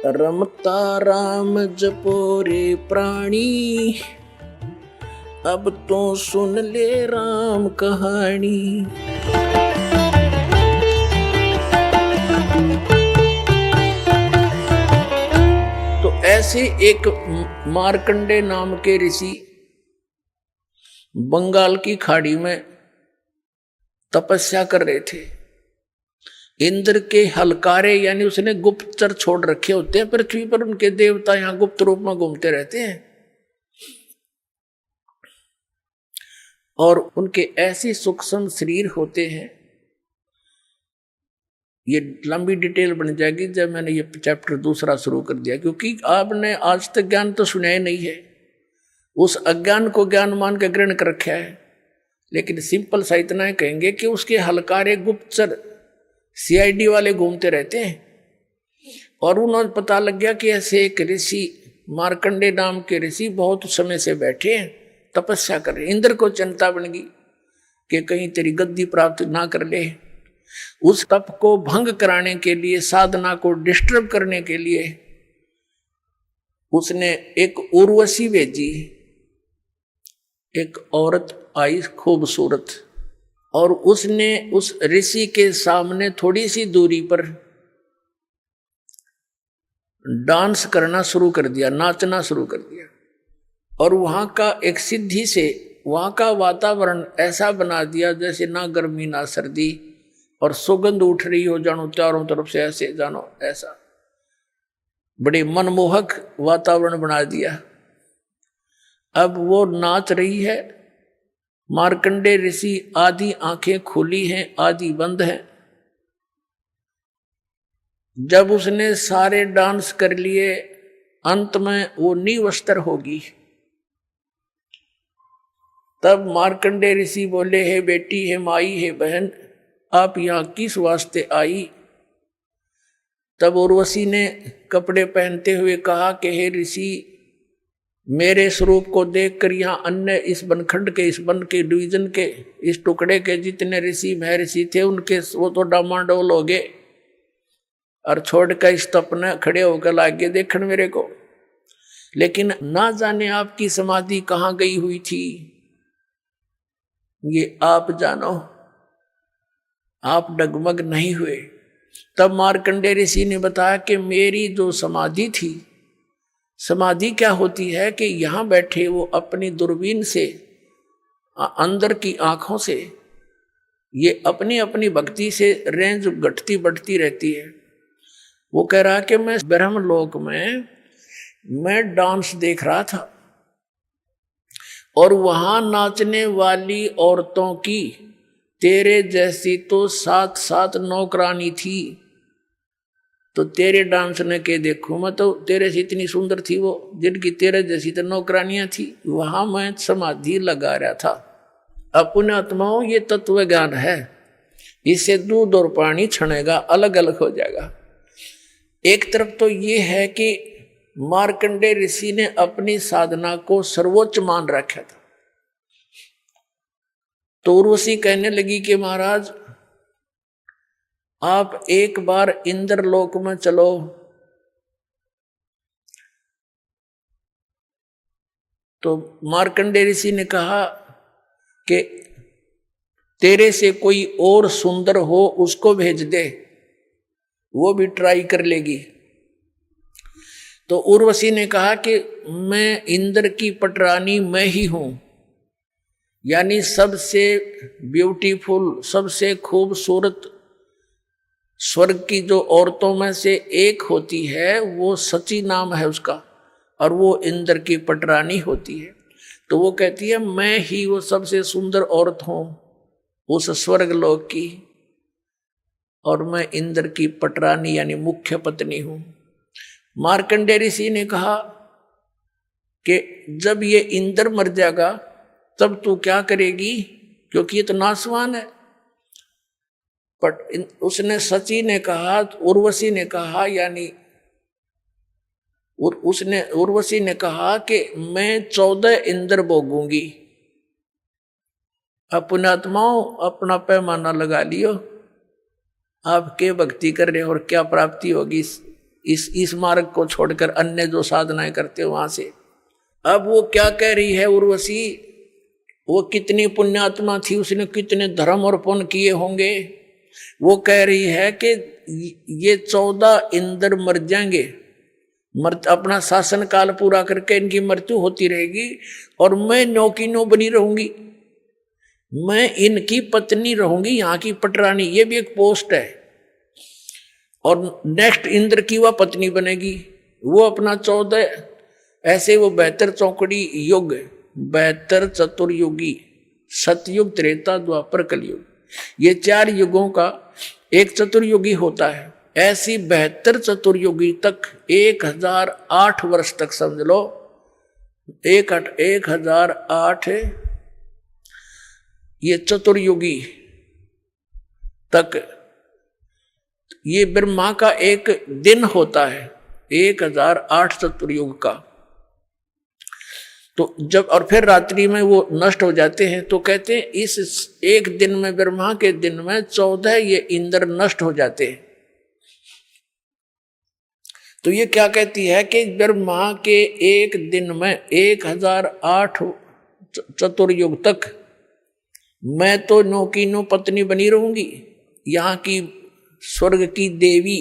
रमता राम जपो रे प्राणी, अब तो सुन ले राम कहानी। तो ऐसे एक मार्कंडे नाम के ऋषि बंगाल की खाड़ी में तपस्या कर रहे थे। इंद्र के हलकारे यानी उसने गुप्तचर छोड़ रखे होते हैं पृथ्वी पर, उनके देवता यहां गुप्त रूप में घूमते रहते हैं और उनके ऐसे सूक्ष्म शरीर होते हैं। ये लंबी डिटेल बन जाएगी जब मैंने ये चैप्टर दूसरा शुरू कर दिया, क्योंकि आपने आज तक ज्ञान तो सुना ही नहीं है, उस अज्ञान को ज्ञान मान के ग्रहण कर रखा है। लेकिन सिंपल सा इतना है कहेंगे कि उसके हलकारे गुप्तचर सीआईडी वाले घूमते रहते हैं और उन्होंने पता लग गया कि ऐसे एक ऋषि मार्कंडे नाम के ऋषि बहुत समय से बैठे हैं, तपस्या कर रहे। इंद्र को चिंता बन गई कि कहीं तेरी गद्दी प्राप्त ना कर ले। उस तप को भंग कराने के लिए, साधना को डिस्टर्ब करने के लिए उसने एक उर्वशी भेजी। एक औरत आई खूबसूरत, और उसने उस ऋषि के सामने थोड़ी सी दूरी पर डांस करना शुरू कर दिया, नाचना शुरू कर दिया। और वहां का एक सिद्धि से वहां का वातावरण ऐसा बना दिया जैसे ना गर्मी ना सर्दी, और सुगंध उठ रही हो जानो चारों तरफ से, ऐसे जानो ऐसा बड़े मनमोहक वातावरण बना दिया। अब वो नाच रही है। मार्कंडे ऋषि आधी आंखें खुली हैं, आधी बंद हैं। जब उसने सारे डांस कर लिए, अंत में वो निवस्त्र होगी। तब मार्कंडे ऋषि बोले, हे बेटी, हे माई, हे बहन, आप यहां किस वास्ते आई? तब उर्वशी ने कपड़े पहनते हुए कहा कि हे ऋषि, मेरे स्वरूप को देखकर यहाँ अन्य इस बनखंड के, इस वन के, डिवीजन के, इस टुकड़े के जितने ऋषि महर्षि थे उनके वो तो डामाडोल हो गए और छोड़कर इस तप ने खड़े होकर लागे देखने मेरे को। लेकिन ना जाने आपकी समाधि कहाँ गई हुई थी, ये आप जानो। आप डगमग नहीं हुए। तब मार्कंडे ऋषि ने बताया कि मेरी जो समाधि थी, समाधि क्या होती है कि यहां बैठे वो अपनी दूरबीन से, अंदर की आंखों से, ये अपनी अपनी भक्ति से रेंज घटती बढ़ती रहती है। वो कह रहा कि मैं ब्रह्मलोक में मैं डांस देख रहा था और वहां नाचने वाली औरतों की तेरे जैसी तो 7-7 नौकरानी थी। तो तेरे डांस ने के देखो, मैं तो तेरे से इतनी सुंदर थी वो, जिनकी तेरे जैसी तो नौकरानियां थी। वहां मैं समाधि लगा रहा था। अपने आत्माओं, ये तत्व ज्ञान है, इससे दूध और पानी छनेगा, अलग अलग हो जाएगा। एक तरफ तो ये है कि मार्कंडे ऋषि ने अपनी साधना को सर्वोच्च मान रखा था। तो उर्वशी कहने लगी कि महाराज, आप एक बार इंद्रलोक में चलो। तो मार्कंडे ऋषि ने कहा कि तेरे से कोई और सुंदर हो उसको भेज दे, वो भी ट्राई कर लेगी। तो उर्वशी ने कहा कि मैं इंद्र की पटरानी मैं ही हूं, यानी सबसे ब्यूटीफुल, सबसे खूबसूरत स्वर्ग की जो औरतों में से एक होती है, वो सची नाम है उसका, और वो इंद्र की पटरानी होती है। तो वो कहती है मैं ही वो सबसे सुंदर औरत हूं उस स्वर्ग लोक की, और मैं इंद्र की पटरानी यानी मुख्य पत्नी हूं। मार्कंडे ऋषि ने कहा कि जब ये इंद्र मर जाएगा तब तू क्या करेगी, क्योंकि ये तो नासवान है। बट उसने सची ने कहा, उर्वशी ने कहा, यानी उर्वशी ने कहा कि मैं 14 इंद्र भोगूंगी। अपने आत्माओं, अपना पैमाना लगा लियो, आप क्या भक्ति कर रहे हो और क्या प्राप्ति होगी। इस मार्ग को छोड़कर अन्य जो साधनाएं करते हो वहां से। अब वो क्या कह रही है उर्वशी, वो कितनी पुण्यात्मा थी, उसने कितने धर्म और पुण्य किए होंगे। वो कह रही है कि ये 14 इंद्र मर जाएंगे, अपना शासन काल पूरा करके इनकी मृत्यु होती रहेगी और मैं नौ की नौ बनी रहूंगी, मैं इनकी पत्नी रहूंगी, यहाँ की पटरानी। ये भी एक पोस्ट है। और नेक्स्ट इंद्र की वह पत्नी बनेगी, वो अपना 14 ऐसे वो 72 चौकड़ी युग, 72 चतुर्युगी, सतयुग, त्रेता, द्वापर, कलयुग, ये 4 युगों का एक चतुर्युगी होता है। ऐसी 72 चतुर्युगी तक 1008 वर्ष तक समझ लो, 1008 ये चतुर्युगी तक ये ब्रह्मा का एक दिन होता है, 1008 चतुर्युग का। तो जब और फिर रात्रि में वो नष्ट हो जाते हैं, तो कहते हैं इस एक दिन में, ब्रह्मा के दिन में 14 ये इंद्र नष्ट हो जाते हैं। तो ये क्या कहती है कि ब्रह्मा के एक दिन में 1008 चतुर्युग तक मैं तो नौ की नौ पत्नी बनी रहूंगी, यहाँ की स्वर्ग की देवी।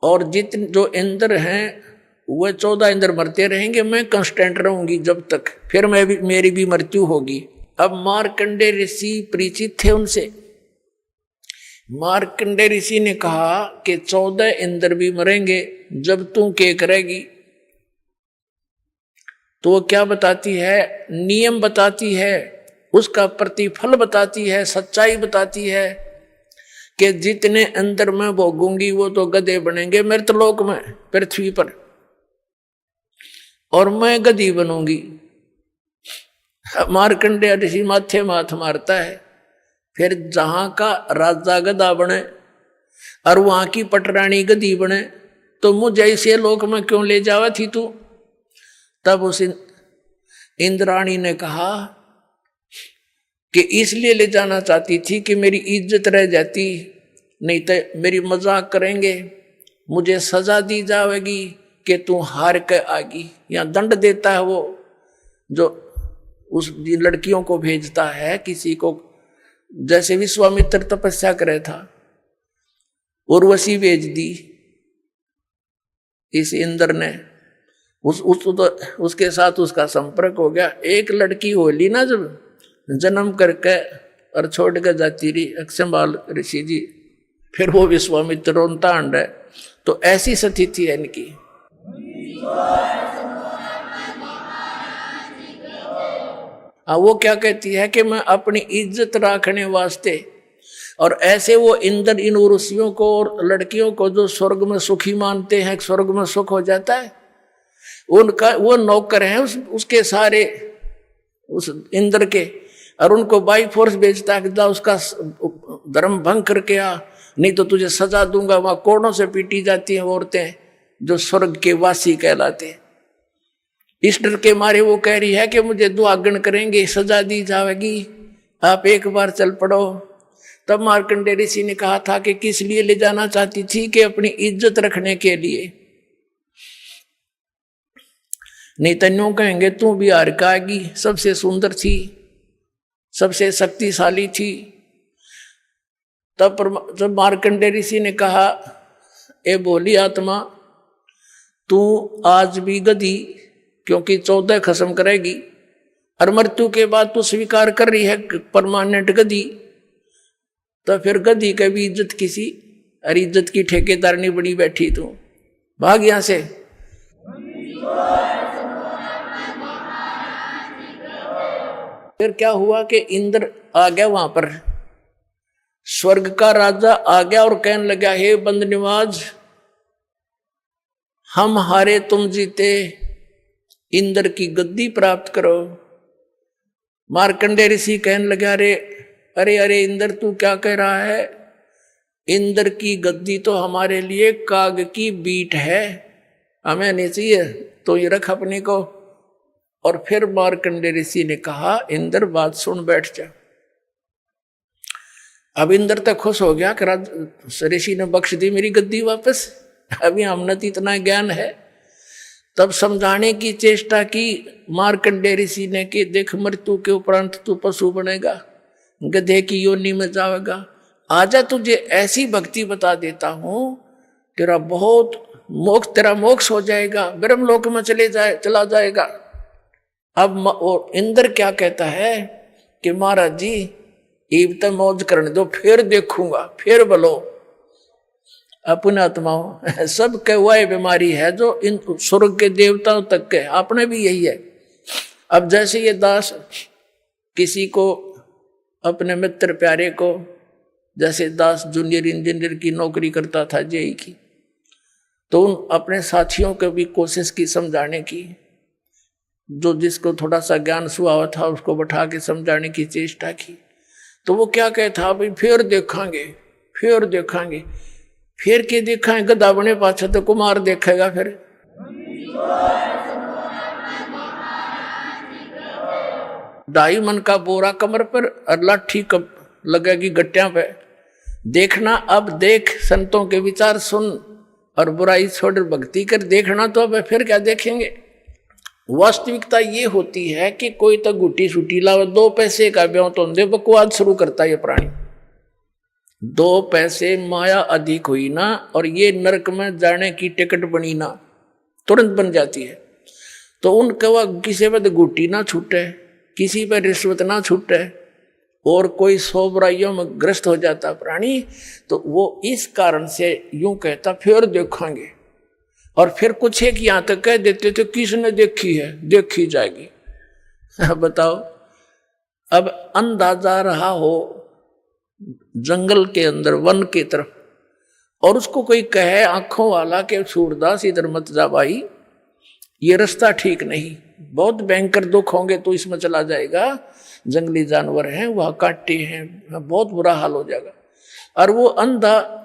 और जितने जो इंद्र हैं वह 14 इंद्र मरते रहेंगे, मैं कांस्टेंट रहूंगी जब तक, फिर मेरी भी मृत्यु होगी। अब मार्कंडे ऋषि परिचित थे उनसे। मार्कंडे ऋषि ने कहा कि 14 इंद्र भी मरेंगे जब तू के करेगी। तो वो क्या बताती है, नियम बताती है, उसका प्रतिफल बताती है, सच्चाई बताती है कि जितने अंदर में भोगूंगी वो तो गधे बनेंगे मृतलोक में, पृथ्वी पर, और मैं गधी बनूंगी। मार्कंडेय ऋषि माथे माथ मारता है, फिर जहां का राजा गधा बने और वहां की पटरानी गधी बने, तो मुझे ऐसे लोक में क्यों ले जावा थी तू। तब उस इंद्राणी ने कहा कि इसलिए ले जाना चाहती थी कि मेरी इज्जत रह जाती, नहीं तो मेरी मजाक करेंगे, मुझे सजा दी जाएगी कि तू हार के आगी। या दंड देता है वो जो उस लड़कियों को भेजता है किसी को, जैसे विश्वामित्र तपस्या करे था, उर्वशी भेज दी इस इंद्र ने, तो उसके साथ उसका संपर्क हो गया। एक लड़की होली ना जब जन्म करके और छोड़ के जाती रही अक्षमाल ऋषि जी, फिर वो विश्वामित्र रोनता अंड है। तो ऐसी स्थिति है इनकी। वो क्या कहती है कि मैं अपनी इज्जत रखने वास्ते, और ऐसे वो इंद्र इन ऋषियों को और लड़कियों को जो स्वर्ग में सुखी मानते हैं, स्वर्ग में सुख हो जाता है, उनका वो नौकर है उसके सारे, उस इंद्र के, और उनको बाई फोर्स भेजता है कि जा उसका धर्म भंग करके आ, नहीं तो तुझे सजा दूंगा। वहां कोड़ों से पीटी जाती हैं औरतें जो स्वर्ग के वासी कहलाते। इस डर के मारे वो कह रही है कि मुझे दुआगन करेंगे, सजा दी जाएगी, आप एक बार चल पड़ो। तब मार्कंडेय ऋषि ने कहा था कि किस लिए ले जाना चाहती थी, कि अपनी इज्जत रखने के लिए, नहीं तो यूं कहेंगे तू भी हार का आएगी, सबसे सुंदर थी, सबसे शक्तिशाली थी। तब जब मार्कंडेय ऋषि ने कहा, ए बोली आत्मा, तू आज भी गधी, क्योंकि 14 खत्म करेगी, और मृत्यु के बाद तू स्वीकार कर रही है परमानेंट गधी, तो फिर गधी का भी इज्जत किसी, और इज्जत की ठेकेदार नहीं बनी बैठी तू, भाग यहां से। फिर क्या हुआ कि इंद्र आ गया वहां पर, स्वर्ग का राजा आ गया और कहने लगा, हे बंद निवाज, हम हारे तुम जीते, इंद्र की गद्दी प्राप्त करो। मार्कंडेय ऋषि कहने लगा, अरे अरे इंद्र तू क्या कह रहा है, इंद्र की गद्दी तो हमारे लिए काग की बीट है, हमें नहीं चाहिए, तो ये रख अपने को। और फिर मार्कंडेय ऋषि ने कहा, इंद्र बात सुन बैठ जा। अब इंद्र तक खुश हो गया कि ऋषि ने बख्श दी मेरी गद्दी वापस, अभी हमने तो इतना ज्ञान है। तब समझाने की चेष्टा की मार्कंडेय ऋषि ने कि देख, मृत्यु के उपरांत तू पशु बनेगा, गधे की योनि में जाएगा, आजा तुझे ऐसी भक्ति बता देता हूं, तेरा मोक्ष हो जाएगा, ब्रह्मलोक में चला जाएगा। अब और इंद्र क्या कहता है कि महाराज जी इब तो मौज करने दो, फिर देखूंगा, फिर बोलो। अपने आत्माओं सब के वह बीमारी है जो इन स्वर्ग के देवताओं तक के, आपने भी यही है। अब जैसे ये दास किसी को, अपने मित्र प्यारे को, जैसे दास जूनियर इंजीनियर की नौकरी करता था जेई की, तो उन अपने साथियों को भी कोशिश की समझाने की, जो जिसको थोड़ा सा ज्ञान सुहा था उसको बैठा के समझाने की चेष्टा की। तो वो क्या कहता, भाई फिर देखेंगे, फिर देखेंगे, फिर के देखेंगे, गधा बने पाछा तो कुमार देखेगा। फिर ढाई मन का बोरा कमर पर और लाठी कब लगेगी गट्टियां पे। देखना अब देख, संतों के विचार सुन और बुराई छोड़ भक्ति कर। देखना तो अब फिर क्या देखेंगे। वास्तविकता ये होती है कि कोई तो गुटी सुटी लावे, 2 पैसे का ब्याह तो दे, बकवाद शुरू करता है ये प्राणी। 2 पैसे माया अधिक हुई ना, और ये नरक में जाने की टिकट बनी ना, तुरंत बन जाती है। तो उनके वह किसी पर गुटी ना छूटे, किसी पर रिश्वत ना छूटे, और कोई 100 बुराइयों में ग्रस्त हो जाता प्राणी। तो वो इस कारण से यूं कहता फिर देखेंगे, और फिर कुछ एक यहां तक कह देते थे किसने देखी है, देखी जाएगी। बताओ, अब अंधा जा रहा हो जंगल के अंदर, वन की तरफ, और उसको कोई कहे आंखों वाला के सूरदास इधर मत जा भाई, ये रास्ता ठीक नहीं, बहुत भयंकर दुख होंगे तो इसमें चला जाएगा, जंगली जानवर हैं, वहां काटे हैं, बहुत बुरा हाल हो जाएगा। और वो अंधा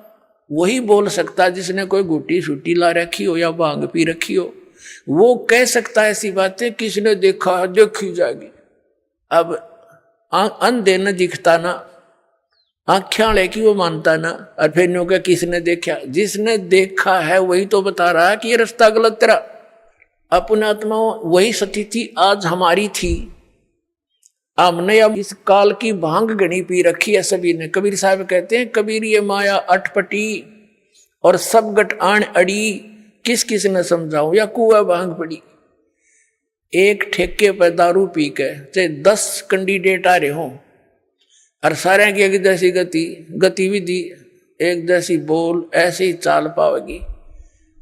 वही बोल सकता जिसने कोई गुटी सूटी ला रखी हो या भांग पी रखी हो, वो कह सकता है ऐसी बातें, किसने देखा है, देखी जाएगी। अब अंधे न दिखता ना, आँखें वाले की वो मानता ना, और फिर नो क्या किसने देखा, जिसने देखा है वही तो बता रहा है कि ये रास्ता गलत तेरा। अपने आत्मा वही स्थिति आज हमारी थी, हमने अब इस काल की भांग गणी पी रखी है सभी ने। कबीर साहब कहते हैं, कबीर ये माया अटपटी और सब गट आण अड़ी, किस किस ने समझाऊं या कुआ भांग पड़ी। एक ठेके पर दारू पी के चाहे 10 कैंडिडेट आ रहे हों, और सारे की एक जैसी गतिविधि, एक जैसी बोल, ऐसे ही चाल पाओगी।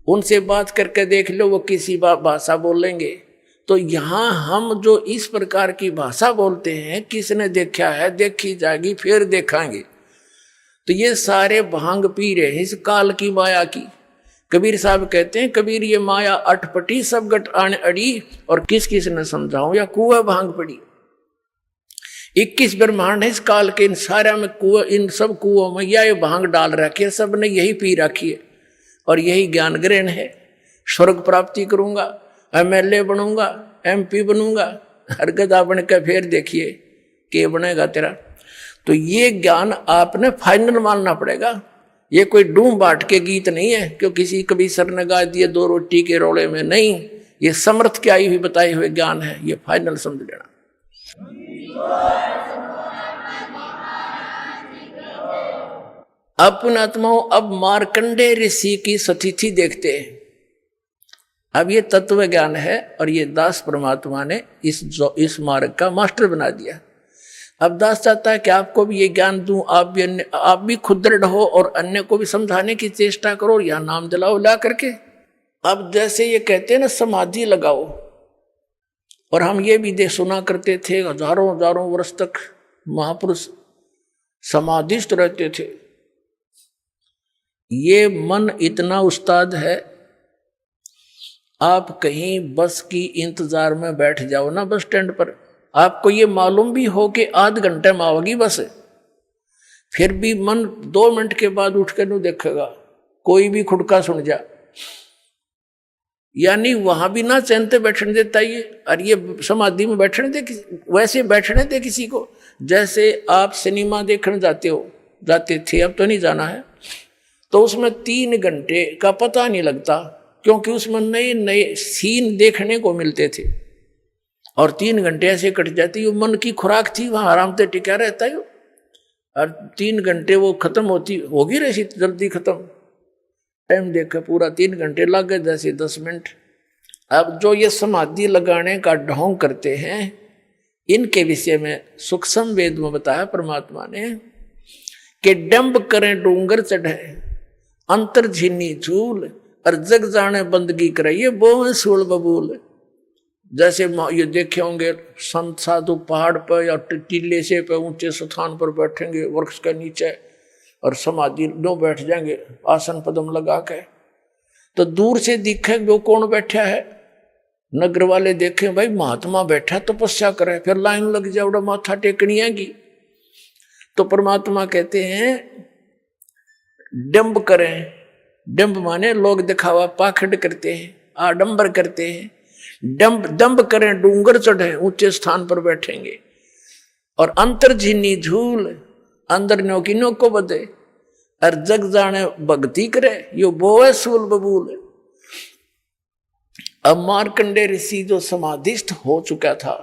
उनसे बात करके देख लो, वो किसी भाषा बोलेंगे। तो यहाँ हम जो इस प्रकार की भाषा बोलते हैं, किसने देखा है, देखी जाएगी, फिर देखेंगे, तो ये सारे भांग पी रहे हैं इस काल की माया की। कबीर साहब कहते हैं, कबीर ये माया अटपटी सब गट आण अड़ी, और किस किस ने समझाऊं या कुआ भांग पड़ी। 21 ब्रह्मांड है इस काल के, इन सारे में कुआ, इन सब कुओं में या ये भांग डाल रखी है, सब ने यही पी रखी है, और यही ज्ञान ग्रहण है। स्वर्ग प्राप्ति करूंगा, MLA बनूंगा, MP बनूंगा, हर गधा बन के फिर देखिए के बनेगा तेरा। तो ये ज्ञान आपने फाइनल मानना पड़ेगा। ये कोई डूम बाट के गीत नहीं है, क्यों किसी कभी सर ने गा दिए 2 रोटी के रोले में, नहीं, ये समर्थ की आई हुई बताए हुए ज्ञान है, ये फाइनल समझ लेना। अपने आत्माओं, अब मार्कंडेय ऋषि की स्थिति देखते हैं। अब ये तत्व ज्ञान है, और ये दास परमात्मा ने इस मार्ग का मास्टर बना दिया। अब दास चाहता है कि आपको भी ये ज्ञान दूं, आप भी खुद दृढ़ हो और अन्य को भी समझाने की चेष्टा करो, या नाम जलाओ ला करके। अब जैसे ये कहते हैं ना, समाधि लगाओ, और हम ये भी सुना करते थे, हजारों वर्ष तक महापुरुष समाधिस्थ रहते थे। ये मन इतना उस्ताद है, आप कहीं बस की इंतजार में बैठ जाओ ना बस स्टैंड पर, आपको ये मालूम भी हो कि आध घंटे में आओगी बस, फिर भी मन 2 मिनट के बाद उठ कर नहीं देखेगा, कोई भी खुड़का सुन जा, यानी वहां भी ना चैन से बैठने देता ये। और ये समाधि में बैठने दे, वैसे बैठने दे किसी को, जैसे आप सिनेमा देखने जाते थे, अब तो नहीं जाना है, तो उसमें 3 घंटे का पता नहीं लगता, क्योंकि उसमें नए नए सीन देखने को मिलते थे। और 3 घंटे ऐसे कट जाती, वो मन की खुराक थी, वहां आराम से टिका रहता है। और 3 घंटे वो खत्म होगी रही जल्दी खत्म। टाइम देखा पूरा 3 घंटे लग गए, जैसे 10 मिनट। अब जो ये समाधि लगाने का ढोंग करते हैं, इनके विषय में सूक्ष्म वेद में बताया परमात्मा ने कि डंब करें डूंगर चढ़े, अंतर झीनी झूल, और जग जाने बंदगी करे, ये बोए सूल बबूल। जैसे ये देखे होंगे संत साधु पहाड़ पर या टीले से पे ऊंचे स्थान पर बैठेंगे वृक्ष के नीचे, और समाधि लो बैठ जाएंगे आसन पदम लगा के, तो दूर से दिखे वो कौन बैठा है। नगर वाले देखें भाई महात्मा बैठा तपस्या करे, फिर लाइन लग जाए, उड़ा माथा टेकनी आएगी। तो परमात्मा कहते हैं डंब करें, डंब माने लोग दिखावा पाखंड करते हैं, आडंबर करते हैं। दंब करें डूंगर चढ़े, ऊंचे स्थान पर बैठेंगे, और अंतर झीनी झूल, अंदर न्योकिनो को बदे, और जग जाने भक्ति करे, यो बोए सूल बबूल। अब मार्कंडे ऋषि जो समाधिस्थ हो चुका था,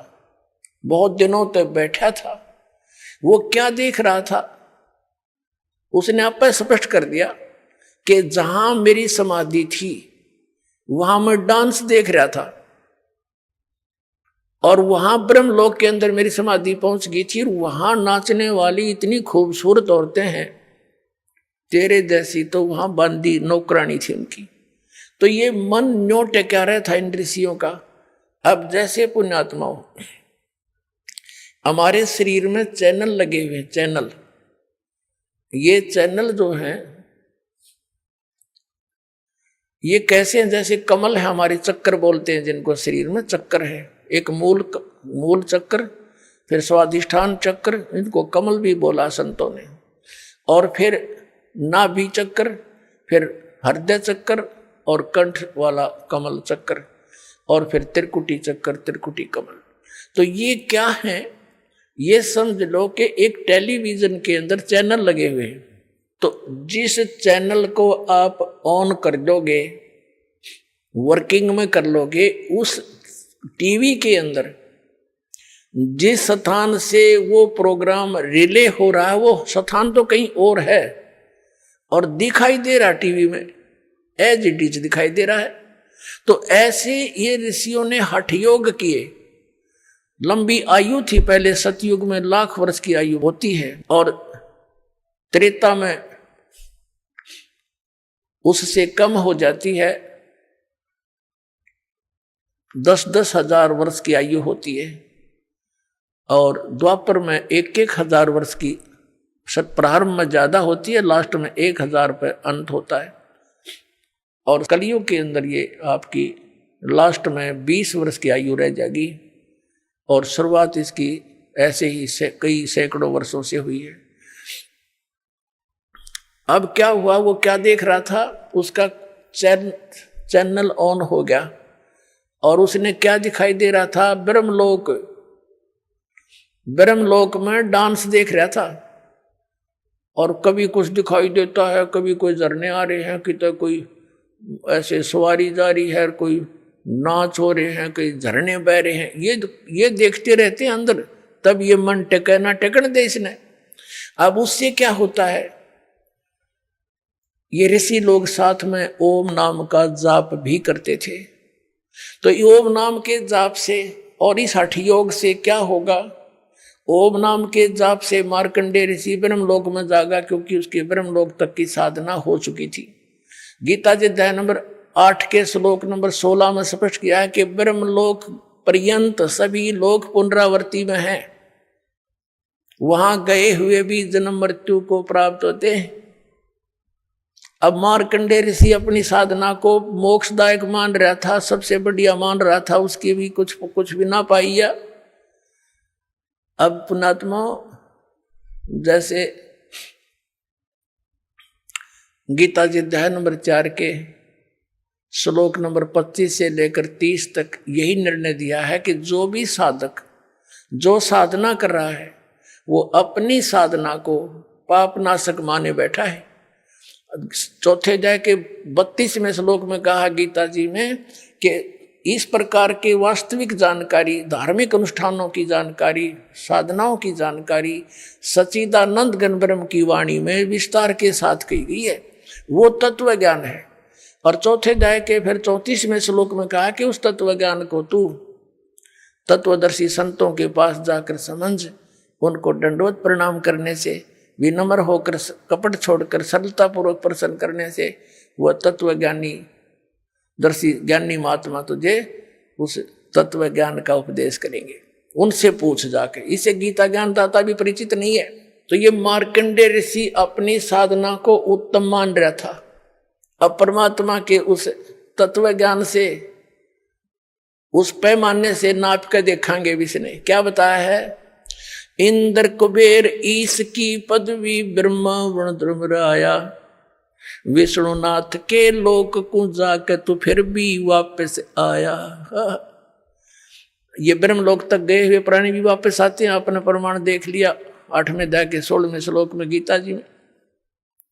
बहुत दिनों तक बैठा था, वो क्या देख रहा था, उसने आप स्पष्ट कर दिया कि जहां मेरी समाधि थी वहां मैं डांस देख रहा था, और वहां ब्रह्मलोक के अंदर मेरी समाधि पहुंच गई थी, और वहां नाचने वाली इतनी खूबसूरत औरतें हैं तेरे जैसी, तो वहां बांदी नौकरानी थी उनकी। तो ये मन न्यो टेका रहा था इन ऋषियों का। अब जैसे पुण्यात्माओं, हमारे शरीर में चैनल लगे हुए हैं, चैनल, ये चैनल जो हैं ये कैसे हैं, जैसे कमल है हमारे, चक्कर बोलते हैं जिनको, शरीर में चक्कर है, एक मूल चक्र, फिर स्वाधिष्ठान चक्र, इनको कमल भी बोला संतों ने, और फिर नाभि चक्र, फिर हृदय चक्र, और कंठ वाला कमल चक्र, और फिर त्रिकुटी चक्र, त्रिकुटी कमल। तो ये क्या है, ये समझ लो कि एक टेलीविजन के अंदर चैनल लगे हुए हैं। तो जिस चैनल को आप ऑन कर दोगे, वर्किंग में कर लोगे, उस टीवी के अंदर जिस स्थान से वो प्रोग्राम रिले हो रहा है, वो स्थान तो कहीं और है, और दिखाई दे रहा टीवी में, एज इट इज दिखाई दे रहा है। तो ऐसे ये ऋषियों ने हठ योग किए। लंबी आयु थी पहले, सतयुग में 1,00,000 वर्ष की आयु होती है, और त्रेता में उससे कम हो जाती है, 10-10 हजार वर्ष की आयु होती है, और द्वापर में 1-1 हजार वर्ष की, प्रारंभ में ज्यादा होती है, लास्ट में 1,000 पे अंत होता है। और कलियुग के अंदर ये आपकी लास्ट में 20 वर्ष की आयु रह जाएगी, और शुरुआत इसकी ऐसे ही कई सैकड़ों वर्षों से हुई है। अब क्या हुआ, वो क्या देख रहा था, उसका चैनल ऑन हो गया, और उसने क्या दिखाई दे रहा था, ब्रह्मलोक में डांस देख रहा था। और कभी कुछ दिखाई देता है, कभी कोई झरने आ रहे हैं, कितने कोई ऐसे सवारी जा रही है, कोई नाच हो रहे हैं, कई झरने बह रहे हैं, ये देखते रहते हैं अंदर। तब ये मन टेके ना टेकन दे इसने। अब उससे क्या होता है, ये ऋषि लोग साथ में ओम नाम का जाप भी करते थे। तो ओम नाम के जाप से और इस हठ योग से क्या होगा, ओम नाम के जाप से मार्कंडेय ऋषि ब्रह्मलोक में जागा, क्योंकि उसके ब्रह्मलोक तक की साधना हो चुकी थी। गीता जी अध्याय नंबर 8 के श्लोक नंबर 16 में स्पष्ट किया है कि ब्रह्मलोक पर्यंत सभी लोग पुनरावृत्ति में हैं, वहां गए हुए भी जन्म मृत्यु को प्राप्त होते हैं। अब मार्कंडेय ऋषि अपनी साधना को मोक्षदायक मान रहा था, सबसे बढ़िया मान रहा था, उसकी भी कुछ भी ना पाइया। अब पुणात्मा जैसे गीता जी अध्याय नंबर 4 के श्लोक नंबर 25 से लेकर 30 तक यही निर्णय दिया है कि जो भी साधक जो साधना कर रहा है, वो अपनी साधना को पापनाशक माने बैठा है। चौथे अध्याय के 32वें श्लोक में कहा गीता जी में कि इस प्रकार के वास्तविक जानकारी, धार्मिक अनुष्ठानों की जानकारी, साधनाओं की जानकारी सच्चिदानंद घन ब्रह्म की वाणी में विस्तार के साथ कही गई है, वो तत्व ज्ञान है। और चौथे अध्याय के फिर 34वें श्लोक में कहा कि उस तत्व ज्ञान को तू तत्वदर्शी संतों के पास जाकर समझ, उनको दंडवत प्रणाम करने से, विनम्र होकर, कपट छोड़कर सरलता पूर्वक प्रसन्न करने से वह तत्व ज्ञानी दर्शी ज्ञानी महात्मा तुझे उस तत्व ज्ञान का उपदेश करेंगे। उनसे पूछ जाके। इसे गीता ज्ञानदाता भी परिचित नहीं है। तो ये मार्कंडेय ऋषि अपनी साधना को उत्तम मान रहा था। अब परमात्मा के उस तत्व ज्ञान से, उस पैमाने से नाप कर देखेंगे। इसने क्या बताया है? इंद्र कुबेर ईश की पदवी ब्रह्मा वर्ण धर्मराया, विष्णुनाथ के लोक को जाकर तू फिर भी वापस आया। ये ब्रह्मलोक तक गए हुए प्राणी भी वापस आते हैं। आपने प्रमाण देख लिया 8वें अध्याय के 16वें श्लोक में गीता जी में।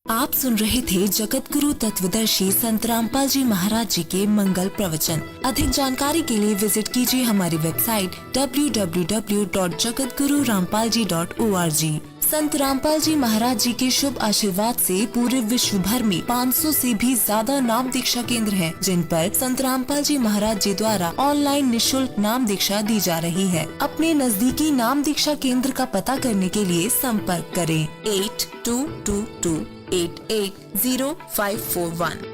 आप सुन रहे थे जगत गुरु तत्वदर्शी संत रामपाल जी महाराज जी के मंगल प्रवचन। अधिक जानकारी के लिए विजिट कीजिए हमारी वेबसाइट www.jagatgururampalji.org। संत रामपाल जी महाराज जी के शुभ आशीर्वाद से पूरे विश्व भर में 500 से भी ज्यादा नाम दीक्षा केंद्र हैं, जिन पर संत रामपाल जी महाराज जी द्वारा ऑनलाइन निशुल्क नाम दीक्षा दी जा रही है। अपने नजदीकी नाम दीक्षा केंद्र का पता करने के लिए संपर्क करें 8222880541।